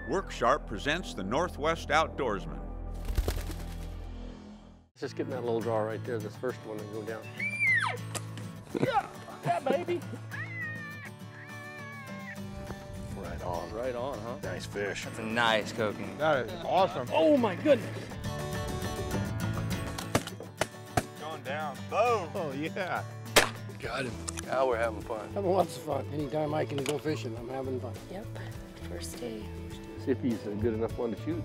Work Sharp presents the Northwest Outdoorsman. Just getting that little draw right there, this first one, and go down. Yeah, baby. Right on, huh? Nice fish. That's a nice kokanee. That is awesome. Oh my goodness. Going down. Boom. Oh, yeah. Got him. Now we're having fun. Having lots of fun. Anytime I can go fishing, I'm having fun. Yep, first day. See if he's a good enough one to shoot.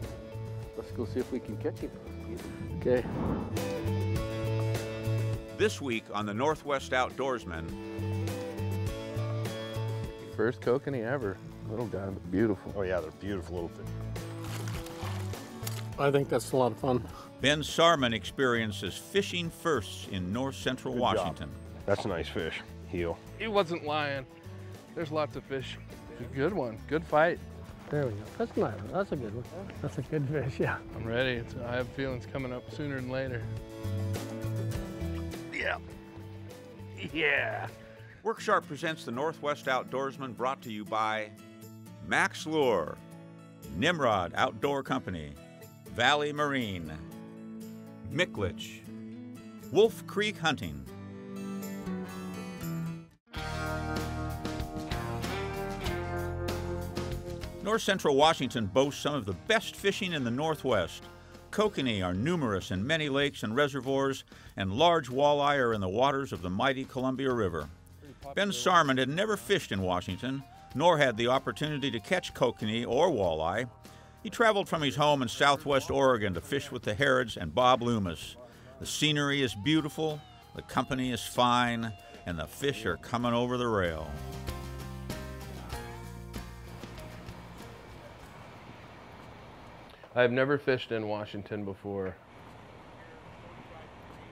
Let's go see if we can catch him. Okay. This week on the Northwest Outdoorsman. First kokanee ever. Little guy, but beautiful. Oh, yeah, they're beautiful little fish. I think that's a lot of fun. Ben Saurman experiences fishing firsts in north central Washington. That's a nice fish. Heel. He wasn't lying. There's lots of fish. Good one. Good fight. There we go. That's nice. That's a good one. That's a good fish, yeah. I'm ready. I have feelings coming up sooner than later. Yeah. Yeah. Work Sharp presents the Northwest Outdoorsman, brought to you by Max Lure, Nimrod Outdoor Company, Valley Marine, Micklich, Wolf Creek Hunting. North central Washington boasts some of the best fishing in the Northwest. Kokanee are numerous in many lakes and reservoirs, and large walleye are in the waters of the mighty Columbia River. Ben Saurman had never fished in Washington, nor had the opportunity to catch kokanee or walleye. He traveled from his home in southwest Oregon to fish with the Harrods and Bob Loomis. The scenery is beautiful, the company is fine, and the fish are coming over the rail. I've never fished in Washington before.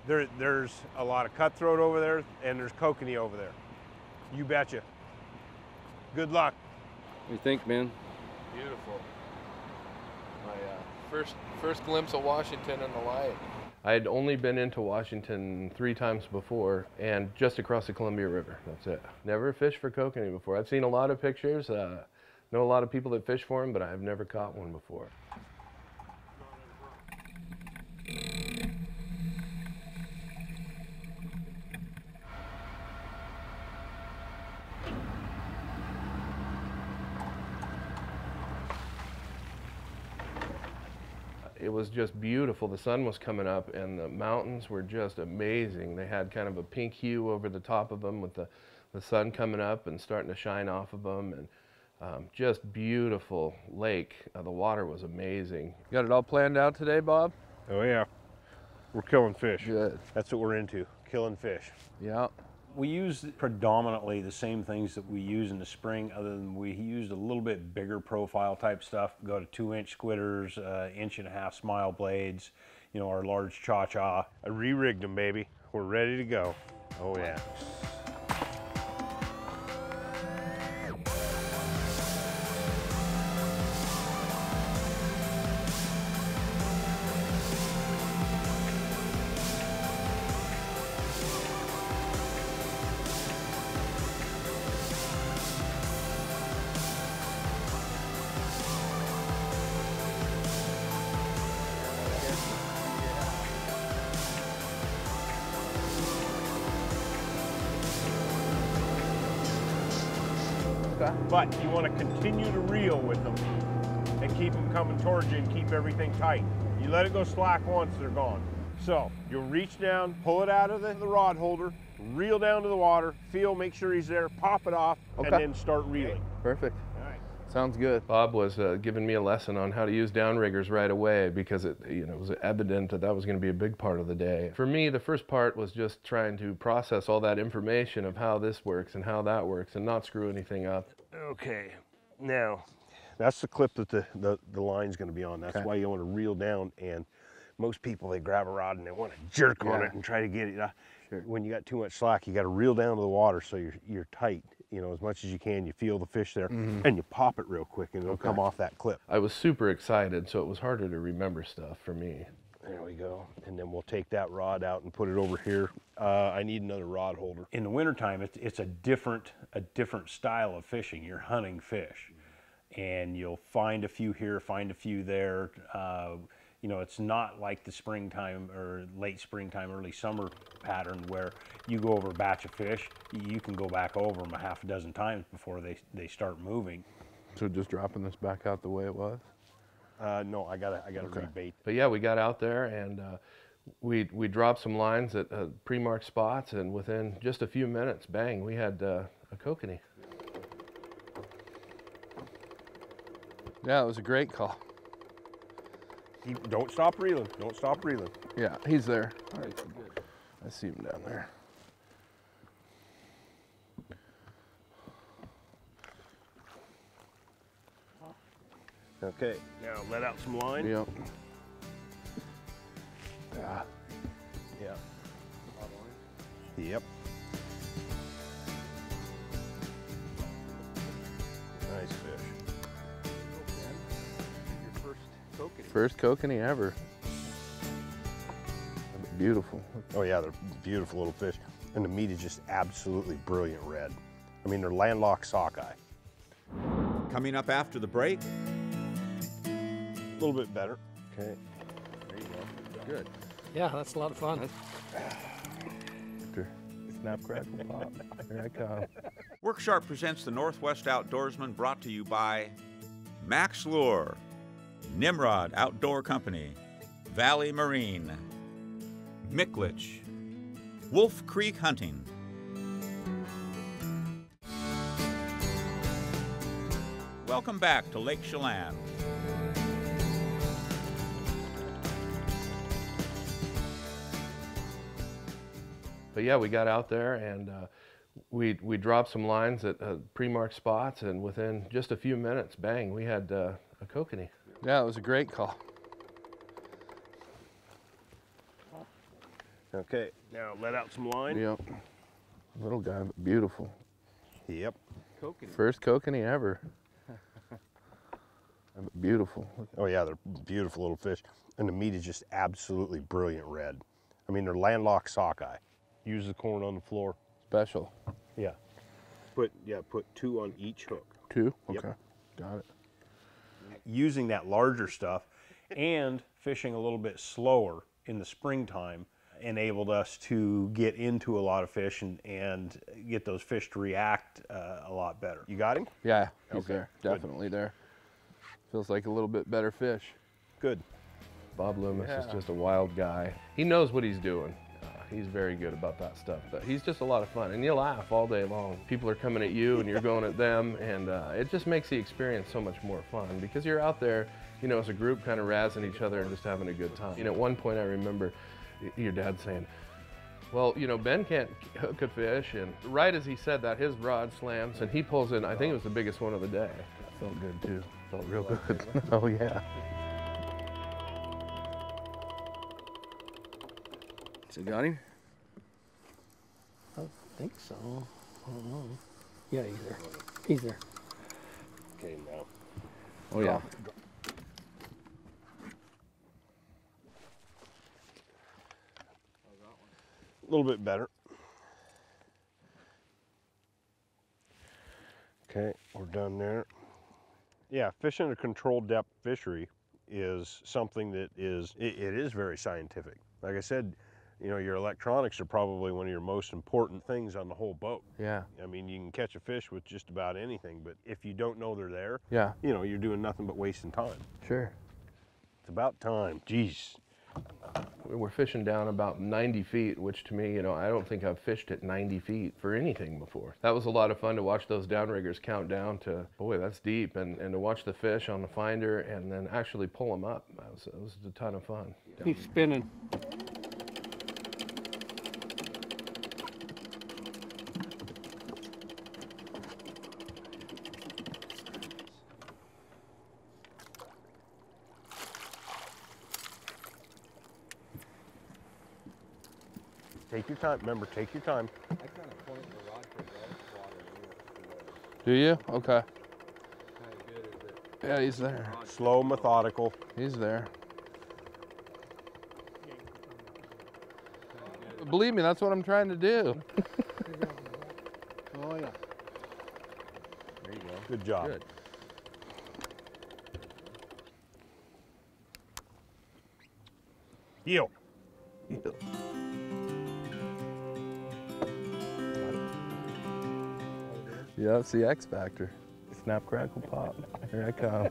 There's a lot of cutthroat over there, and there's kokanee over there. You betcha. Good luck. What do you think, man? Beautiful. My first glimpse of Washington in the light. I had only been into Washington 3 times before, and just across the Columbia River. That's it. Never fished for kokanee before. I've seen a lot of pictures, know a lot of people that fish for them, but I've never caught one before. It was just beautiful. The sun was coming up and the mountains were just amazing. They had kind of a pink hue over the top of them with the sun coming up and starting to shine off of them, and just beautiful lake. The water was amazing. You got it all planned out today, Bob? Oh, yeah. We're killing fish. Good. That's what we're into, killing fish. Yeah. We use predominantly the same things that we use in the spring, other than we used a little bit bigger profile type stuff. Go to 2-inch squitters, 1.5 inch smile blades, you know, our large cha-cha. I re-rigged them, baby. We're ready to go. Oh, yeah. But you want to continue to reel with them and keep them coming towards you and keep everything tight. You let it go slack once, they're gone. So you'll reach down, pull it out of the rod holder, reel down to the water, feel, make sure he's there, pop it off, and then start reeling. Perfect. All right. Sounds good. Bob was giving me a lesson on how to use downriggers right away, because it was evident that was going to be a big part of the day. For me, the first part was just trying to process all that information of how this works and how that works and not screw anything up. Okay, now that's the clip that the line's going to be on. That's why you want to reel down, and most people, they grab a rod and they want to jerk on it and try to get it. Sure. When you got too much slack, you got to reel down to the water so you're tight, you know, as much as you can. You feel the fish there, and you pop it real quick, and it'll come off that clip. I was super excited, so it was harder to remember stuff for me. There we go. And then we'll take that rod out and put it over here. I need another rod holder. In the wintertime, it's a different style of fishing. You're hunting fish. and you'll find a few here, find a few there. You know, it's not like the springtime or late springtime, early summer pattern where you go over a batch of fish, you can go back over them a half a dozen times before they start moving. So just dropping this back out the way it was? No, I gotta rebait. But yeah, we got out there and we dropped some lines at pre-marked spots, and within just a few minutes, bang, we had a kokanee. Yeah, it was a great call. Don't stop reeling. Don't stop reeling. Yeah, he's there. All right, good. I see him down there. Okay, now let out some line. Yep. Yeah. Yeah. Yep. Nice fish. Your first kokanee. First kokanee ever. Beautiful. Oh yeah, they're beautiful little fish. And the meat is just absolutely brilliant red. I mean, they're landlocked sockeye. Coming up after the break, A little bit better. Okay. There you go. Good. Yeah, that's a lot of fun. Snap, crackle, pop. Here I come. Worksharp presents the Northwest Outdoorsman, brought to you by Max Lure, Nimrod Outdoor Company, Valley Marine, Micklich, Wolf Creek Hunting. Welcome back to Lake Chelan. But yeah, we got out there and we dropped some lines at pre-marked spots, and within just a few minutes, bang, we had a kokanee. Yeah, it was a great call. Okay, now let out some line. Yep. Little guy, but beautiful. Yep. First kokanee ever. Beautiful. Oh yeah, they're beautiful little fish. And the meat is just absolutely brilliant red. I mean, they're landlocked sockeye. Use the corn on the floor. Special. Yeah. Put 2 on each hook. 2? Yep. Okay. Got it. Using that larger stuff and fishing a little bit slower in the springtime enabled us to get into a lot of fish and get those fish to react a lot better. You got him? Yeah, he's Okay, there. good. Definitely there. Feels like a little bit better fish. Good. Bob Loomis is just a wild guy. He knows what he's doing. He's very good about that stuff, but he's just a lot of fun, and you laugh all day long. People are coming at you and you're going at them, and it just makes the experience so much more fun because you're out there, you know, as a group kind of razzing each other and just having a good time. You know, at one point I remember your dad saying, well, you know, Ben can't hook a fish, and right as he said that, his rod slams and he pulls in, I think it was the biggest one of the day. That felt good too. Felt real good. Oh yeah. So got him? I think so. I don't know. Yeah, he's there. He's there. Okay, now. Oh yeah. A little bit better. Okay, we're done there. Yeah, fishing a controlled depth fishery is something that is, it is very scientific. Like I said, you know, your electronics are probably one of your most important things on the whole boat. Yeah. I mean, you can catch a fish with just about anything, but if you don't know they're there, Yeah. you know, you're doing nothing but wasting time. Sure. It's about time. Jeez. We're fishing down about 90 feet, which to me, you know, I don't think I've fished at 90 feet for anything before. That was a lot of fun to watch those downriggers count down to, boy, that's deep, and to watch the fish on the finder and then actually pull them up. It was a ton of fun. Keep spinning. Take your time. Remember, take your time. I kind of point the rod to the water. Do you? Okay. Kind of good as it. Yeah, he's there. Slow, methodical. He's there. Believe me, that's what I'm trying to do. Oh, yeah. There you go. Good job. Good. Heel. Yeah, it's the X Factor. Snap, crackle, pop. Here I come.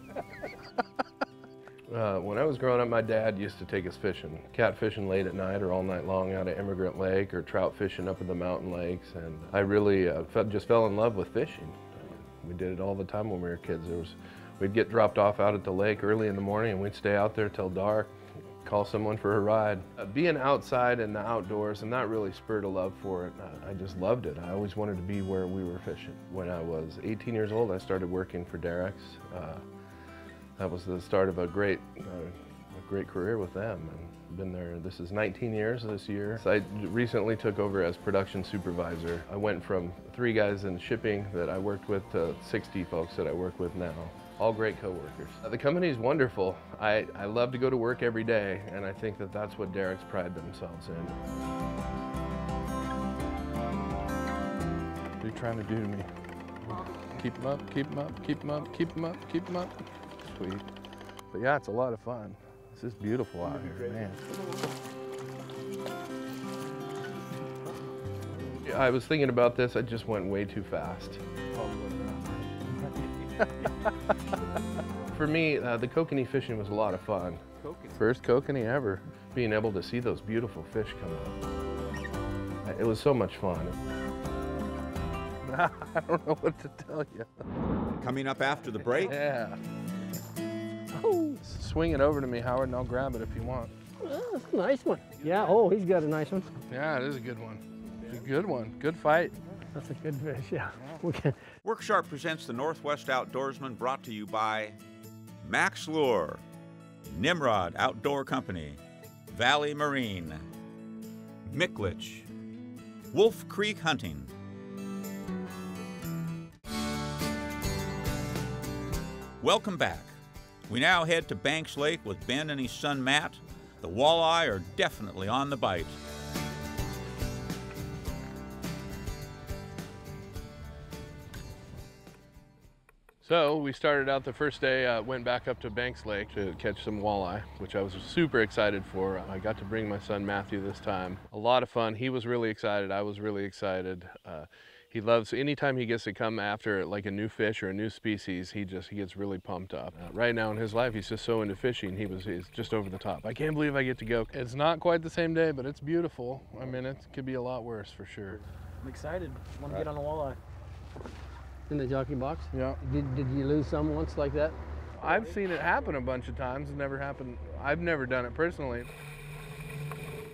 When I was growing up, my dad used to take us fishing. Catfishing late at night or all night long out at Immigrant Lake, or trout fishing up at the mountain lakes. And I really just fell in love with fishing. We did it all the time when we were kids. We'd get dropped off out at the lake early in the morning and we'd stay out there till dark, call someone for a ride. Being outside in the outdoors, and that really spurred a love for it. I just loved it. I always wanted to be where we were fishing. When I was 18 years old, I started working for Derek's. That was the start of a great career with them. And been there, this is 19 years this year. So I recently took over as production supervisor. I went from 3 guys in shipping that I worked with to 60 folks that I work with now. All great coworkers. The company is wonderful. I love to go to work every day, and I think that that's what Derek's pride themselves in. What are you trying to do to me? Keep them up, keep them up, keep them up, keep them up, keep them up. Sweet. But yeah, it's a lot of fun. This is beautiful out here, man. I was thinking about this, I just went way too fast. For me, the Kokanee fishing was a lot of fun. First Kokanee ever. Being able to see those beautiful fish come up. It was so much fun. I don't know what to tell you. Coming up after the break, Yeah. Oh, swing it over to me, Howard, and I'll grab it if you want. Oh, that's a nice one. Yeah, oh, he's got a nice one. Yeah, it is a good one. It's a good one. Good fight. That's a good fish, yeah. Okay. Worksharp presents the Northwest Outdoorsman, brought to you by Max Lure, Nimrod Outdoor Company, Valley Marine, Micklich, Wolf Creek Hunting. Welcome back. We now head to Banks Lake with Ben and his son Matt. The walleye are definitely on the bite. So we started out the first day, went back up to Banks Lake to catch some walleye, which I was super excited for. I got to bring my son Matthew this time. A lot of fun. He was really excited. I was really excited. He loves, anytime he gets to come after like a new fish or a new species, he gets really pumped up. Right now in his life, he's just so into fishing, he's just over the top. I can't believe I get to go. It's not quite the same day, but it's beautiful. I mean, it could be a lot worse for sure. I'm excited. I want to get on a walleye. In the jockey box? Yeah. Did you lose some once like that? I've seen it happen a bunch of times. It never happened. I've never done it personally.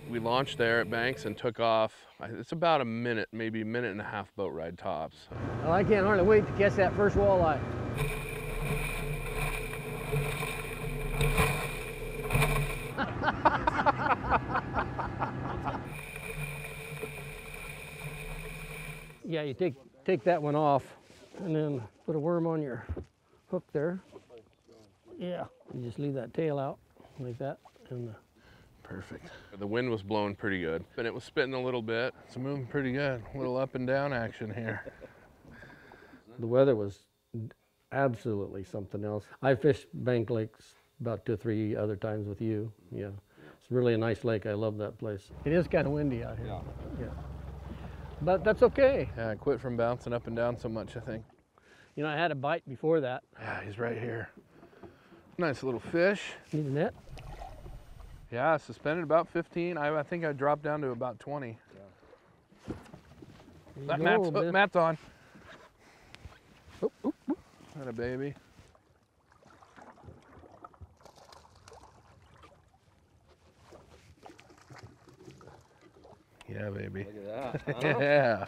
We launched there at Banks and took off. It's about a minute, maybe a minute and a half boat ride tops. Well, I can't hardly wait to catch that first walleye. Yeah, you take that one off and then put a worm on your hook there. Yeah, you just leave that tail out like that. And perfect. The wind was blowing pretty good, and it was spitting a little bit. It's moving pretty good. A little up and down action here. the weather was absolutely something else. I fished Bank Lakes about 2 or 3 other times with you. Yeah, it's really a nice lake. I love that place. It is kind of windy out here. Yeah. But that's okay. Yeah, I quit from bouncing up and down so much, I think. You know, I had a bite before that. Yeah, he's right here. Nice little fish. Need a net? Yeah, suspended about 15. I think I dropped down to about 20. That Matt's on. Oop, oop, oop. That a baby. Yeah, baby. Look at that. Yeah.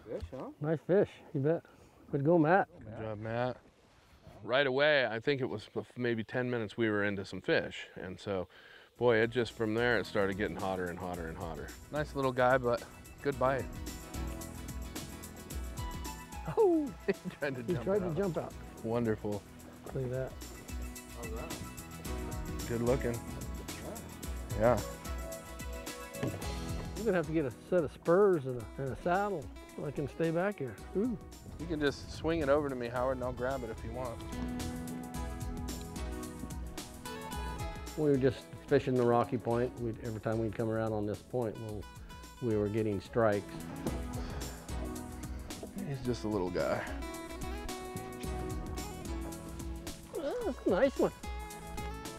Fish, huh? Nice fish, you bet. Good go, Matt. Good job, Matt. Right away, I think it was maybe 10 minutes we were into some fish. And so, boy, it just from there, it started getting hotter and hotter and hotter. Nice little guy, but good bite. Oh, He tried to jump out. Wonderful. Look at that. How's that? Good looking. Yeah. You're gonna have to get a set of spurs and a saddle so I can stay back here. Ooh. You can just swing it over to me, Howard, and I'll grab it if you want. We were just fishing the Rocky Point, every time we'd come around on this point, well, we were getting strikes. He's just a little guy. Oh, that's a nice one.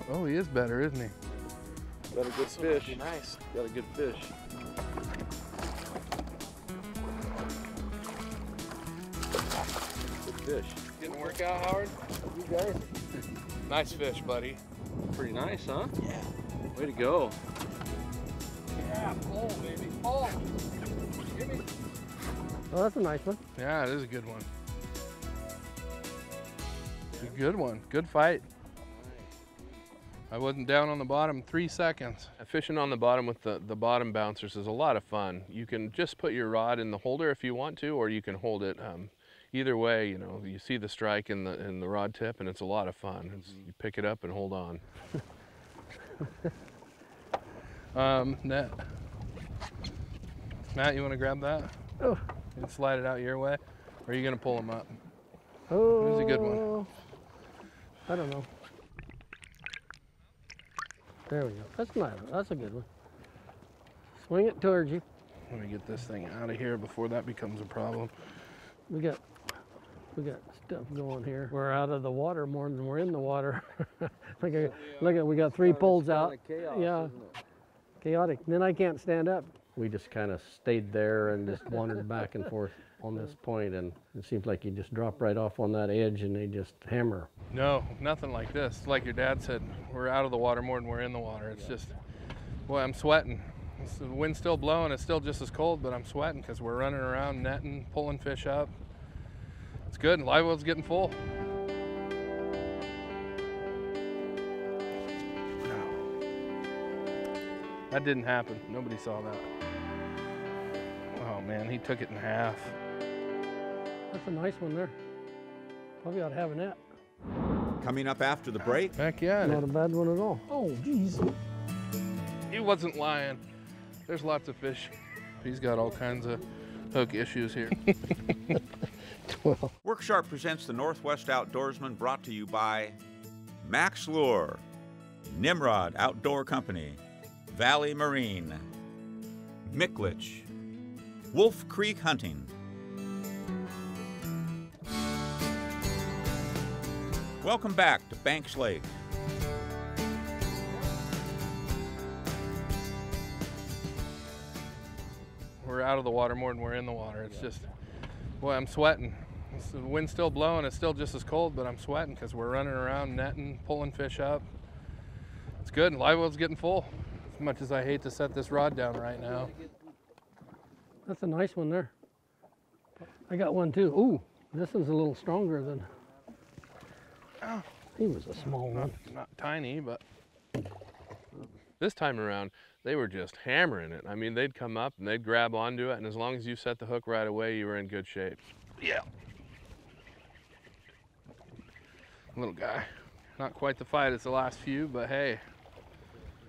Oh, he is better, isn't he? Got a good fish. Nice. Got a good fish. Good fish. Didn't work out, Howard? You guys? Nice fish, buddy. Pretty nice, huh? Yeah. Way to go. Yeah, pull, baby, pull. Give me. Oh, that's a nice one. Yeah, it is a good one. It's a good one. Good fight. I wasn't down on the bottom 3 seconds. Fishing on the bottom with the bottom bouncers is a lot of fun. You can just put your rod in the holder if you want to, or you can hold it. Either way, you know, you see the strike in the rod tip, and it's a lot of fun. You pick it up and hold on. Net. Matt, you want to grab that? Oh. And slide it out your way, or are you gonna pull them up? Oh. Who's a good one? I don't know. There we go. That's nice. That's a good one. Swing it towards you. Let me get this thing out of here before that becomes a problem. We got stuff going here. We're out of the water more than we're in the water. look at we got 3 poles out. Chaos, yeah, chaotic. Then I can't stand up. We just kind of stayed there and just wandered back and forth on this point, and it seems like you just drop right off on that edge and they just hammer. No, nothing like this. Like your dad said, we're out of the water more than we're in the water. It's just, boy, I'm sweating. The wind's still blowing. It's still just as cold, but I'm sweating because we're running around netting, pulling fish up. It's good. Live well's getting full. That didn't happen. Nobody saw that. Oh man, he took it in half. That's a nice one there. Probably ought to have a net. Coming up after the break, Heck yeah. Not a bad one at all. Oh, geez. He wasn't lying. There's lots of fish. He's got all kinds of hook issues here. 12. Work Sharp presents the Northwest Outdoorsman, brought to you by Max Lure, Nimrod Outdoor Company, Valley Marine, Micklich, Wolf Creek Hunting. Welcome back to Banks Lake. We're out of the water more than we're in the water. It's just, boy, I'm sweating. The wind's still blowing. It's still just as cold, but I'm sweating because we're running around netting, pulling fish up. It's good. Live well's getting full. As much as I hate to set this rod down right now. That's a nice one there. I got one too. Ooh, this one's a little stronger than. Oh, he was a small one. Not tiny, but this time around, they were just hammering it. I mean, they'd come up and they'd grab onto it, and as long as you set the hook right away, you were in good shape. Yeah. Little guy. Not quite the fight as the last few, but hey.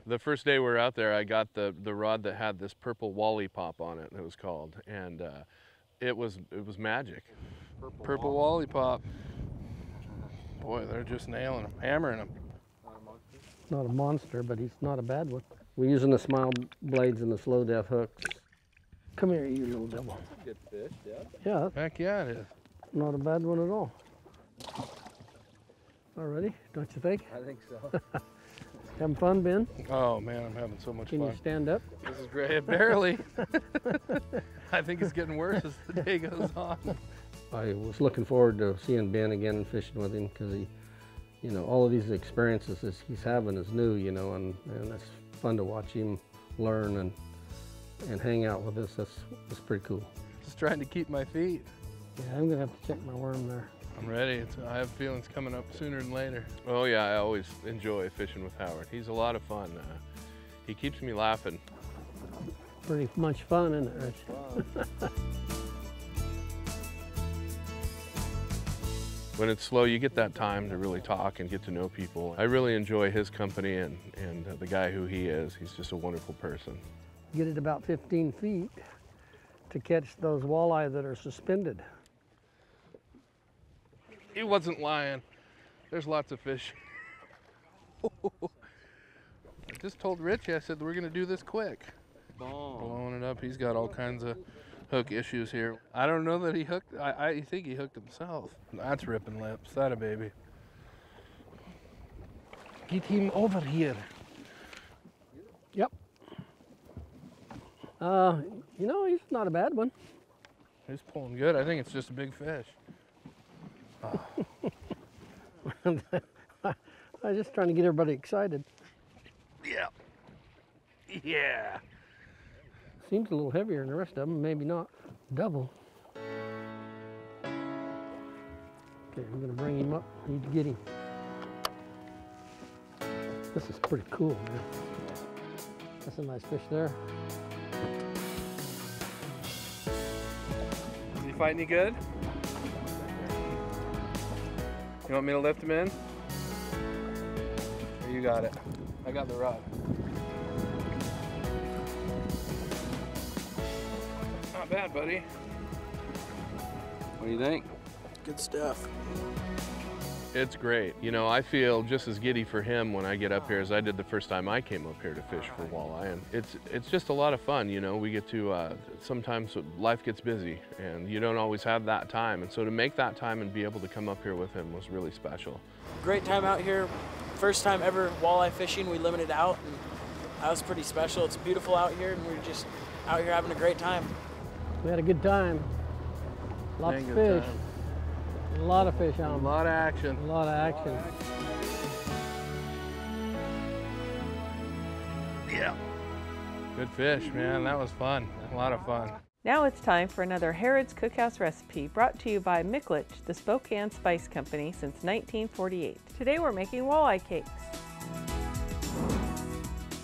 The first day we were out there, I got the rod that had this purple walleye pop on it, it was called, and it was magic. Purple walleye pop. Boy, they're just nailing them, hammering them. Not a monster, but he's not a bad one. We're using the smile blades and the slow death hooks. Come here, you little devil. Good fish, yeah. Yeah, Heck yeah, it is. not a bad one at all. Already, don't you think? I think so. Having fun, Ben? Oh man, I'm having so much Can fun. you stand up? This is great. Barely. I think it's getting worse as the day goes on. I was looking forward to seeing Ben again and fishing with him because he, you know, all of these experiences that he's having is new, you know, and it's fun to watch him learn and hang out with us. That's pretty cool. Just trying to keep my feet. Yeah, I'm gonna have to check my worm there. I'm ready. I have feelings coming up sooner than later. Oh yeah, I always enjoy fishing with Howard. He's a lot of fun. He keeps me laughing. Pretty much fun, isn't it, Rich? When it's slow, you get that time to really talk and get to know people. I really enjoy his company and the guy who he is. He's just a wonderful person. Get it about 15 feet to catch those walleye that are suspended. He wasn't lying. There's lots of fish. just told Richie, I said, we're gonna do this quick. Blowing it up. He's got all kinds of hook issues here. I don't know that he hooked, I think he hooked himself. That's ripping lips, that a baby. Get him over here. Yep. You know, he's not a bad one. He's pulling good. I think it's just a big fish. Oh. I was just trying to get everybody excited. Yeah. Yeah. Seems a little heavier than the rest of them, maybe not double. Okay, I'm gonna bring him up. I need to get him. This is pretty cool, man. That's a nice fish there. Is he fighting you good? You want me to lift him in? Or you got it? I got the rod. Not bad, buddy. What do you think? Good stuff. It's great. You know, I feel just as giddy for him when I get up here as I did the first time I came up here to fish for walleye. And it's just a lot of fun, you know. We get to, sometimes life gets busy and you don't always have that time. And so to make that time and be able to come up here with him was really special. Great time out here. First time ever walleye fishing. We limited out and that was pretty special. It's beautiful out here and we're just out here having a great time. We had a good time. Lots of fish. A lot of fish on them. A lot of action. A lot of action. Yeah. Good fish, man. That was fun. A lot of fun. Now it's time for another Harrods Cookhouse recipe brought to you by Miklich, the Spokane Spice Company since 1948. Today we're making walleye cakes.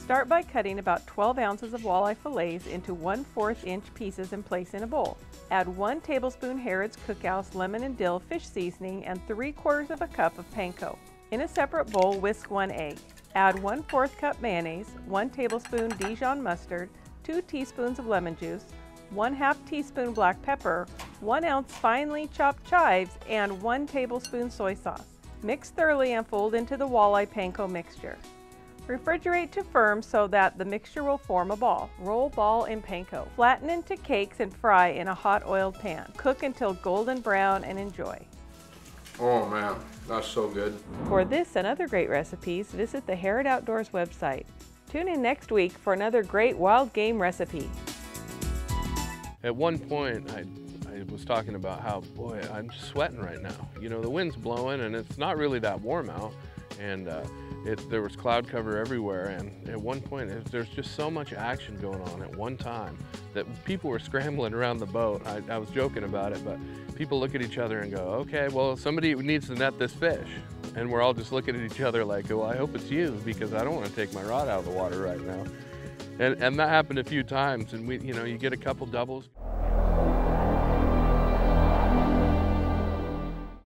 Start by cutting about 12 ounces of walleye fillets into 1/4 inch pieces and place in a bowl. Add 1 tablespoon Harrods Cookhouse lemon and dill fish seasoning and 3/4 of a cup of panko. In a separate bowl, whisk 1 egg. Add 1/4 cup mayonnaise, 1 tablespoon Dijon mustard, 2 teaspoons of lemon juice, 1/2 teaspoon black pepper, 1 ounce finely chopped chives, and 1 tablespoon soy sauce. Mix thoroughly and fold into the walleye panko mixture. Refrigerate to firm so that the mixture will form a ball. Roll ball in panko. Flatten into cakes and fry in a hot oiled pan. Cook until golden brown and enjoy. Oh man, that's so good. For this and other great recipes, visit the Harrod Outdoors website. Tune in next week for another great wild game recipe. At one point, I was talking about how, boy, I'm sweating right now. You know, the wind's blowing and it's not really that warm out. And there was cloud cover everywhere, and at one point there's just so much action going on at one time that people were scrambling around the boat. I was joking about it, but people look at each other and go, okay, well, somebody needs to net this fish. And we're all just looking at each other like, well, I hope it's you, because I don't want to take my rod out of the water right now. And that happened a few times, and you get a couple doubles.